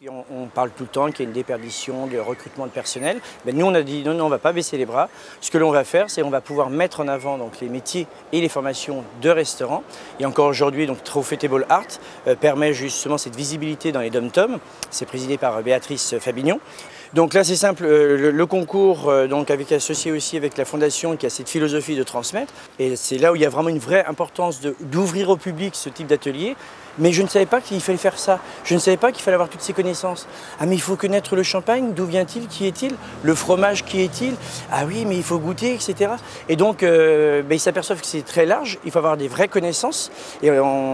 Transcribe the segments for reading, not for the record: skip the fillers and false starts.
On parle tout le temps qu'il y a une déperdition de recrutement de personnel. Ben nous, on a dit non, on ne va pas baisser les bras. Ce que l'on va faire, c'est qu'on va pouvoir mettre en avant donc, les métiers et les formations de restaurants. Et encore aujourd'hui, Trophée Table Art permet justement cette visibilité dans les dom-toms. C'est présidé par Béatrice Fabignon. Donc là, c'est simple, le concours donc associé aussi avec la fondation qui a cette philosophie de transmettre. Et c'est là où il y a vraiment une vraie importance d'ouvrir au public ce type d'atelier. Mais je ne savais pas qu'il fallait faire ça. Je ne savais pas qu'il fallait avoir toutes ces connaissances. Ah mais il faut connaître le champagne, d'où vient-il, qui est-il? Le fromage, qui est-il? Ah oui, mais il faut goûter, etc. Et donc, ils s'aperçoivent que c'est très large, il faut avoir des vraies connaissances. Et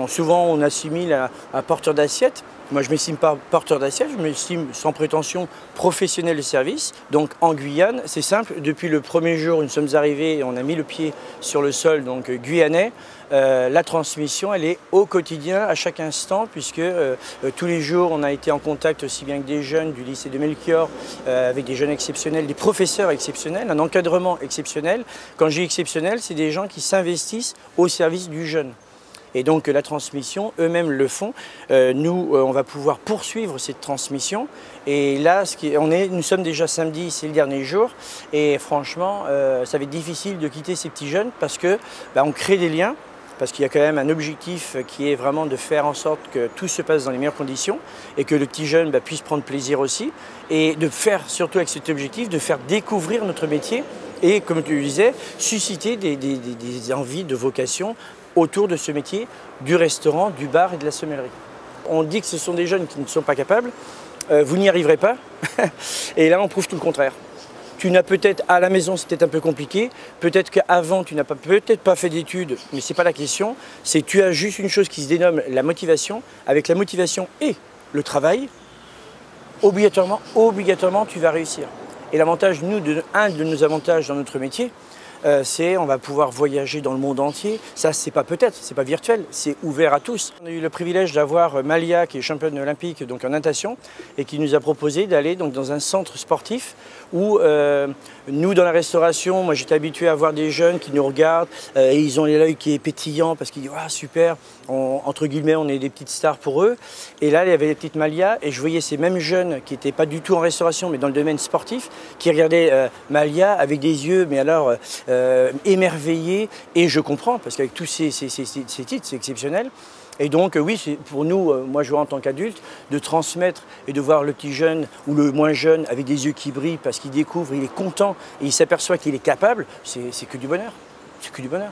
souvent, on assimile à porteur d'assiette. Moi, je ne m'estime pas porteur d'assiette, je m'estime sans prétention professionnel de service. Donc en Guyane, c'est simple, depuis le premier jour où nous sommes arrivés et on a mis le pied sur le sol donc, guyanais, la transmission, elle est au quotidien, à chaque instant, puisque tous les jours, on a été en contact aussi bien que des jeunes du lycée de Melchior, avec des jeunes exceptionnels, des professeurs exceptionnels, un encadrement exceptionnel. Quand je dis exceptionnel, c'est des gens qui s'investissent au service du jeune. Et donc la transmission, eux-mêmes le font. Nous, on va pouvoir poursuivre cette transmission. Et là, nous sommes déjà samedi, c'est le dernier jour. Et franchement, ça va être difficile de quitter ces petits jeunes parce que on crée des liens. Parce qu'il y a quand même un objectif qui est vraiment de faire en sorte que tout se passe dans les meilleures conditions et que le petit jeune puisse prendre plaisir aussi. Et de faire, surtout avec cet objectif, de faire découvrir notre métier et, comme tu le disais, susciter des envies de vocation autour de ce métier du restaurant, du bar et de la sommellerie. On dit que ce sont des jeunes qui ne sont pas capables, vous n'y arriverez pas, et là on prouve tout le contraire. Tu n'as peut-être, à la maison c'est peut-être un peu compliqué, peut-être qu'avant tu n'as peut-être pas fait d'études, mais ce n'est pas la question, c'est que tu as juste une chose qui se dénomme la motivation. Avec la motivation et le travail, obligatoirement tu vas réussir. Et l'avantage, un de nos avantages dans notre métier, c'est on va pouvoir voyager dans le monde entier. Ça, c'est pas peut-être, c'est pas virtuel, c'est ouvert à tous. On a eu le privilège d'avoir Malia, qui est championne olympique donc en natation, et qui nous a proposé d'aller dans un centre sportif où nous, dans la restauration, moi j'étais habitué à voir des jeunes qui nous regardent et ils ont l'œil qui est pétillant parce qu'ils disent ah, super, entre guillemets, on est des petites stars pour eux. Et là, il y avait les petites Malia et je voyais ces mêmes jeunes qui n'étaient pas du tout en restauration mais dans le domaine sportif, qui regardaient Malia avec des yeux, mais alors émerveillés. Et je comprends parce qu'avec tous ces titres, c'est exceptionnel. Et donc oui, c'est pour nous, moi je vois en tant qu'adulte, de transmettre et de voir le petit jeune ou le moins jeune avec des yeux qui brillent parce qu'il découvre, il est content et il s'aperçoit qu'il est capable, c'est que du bonheur. C'est que du bonheur.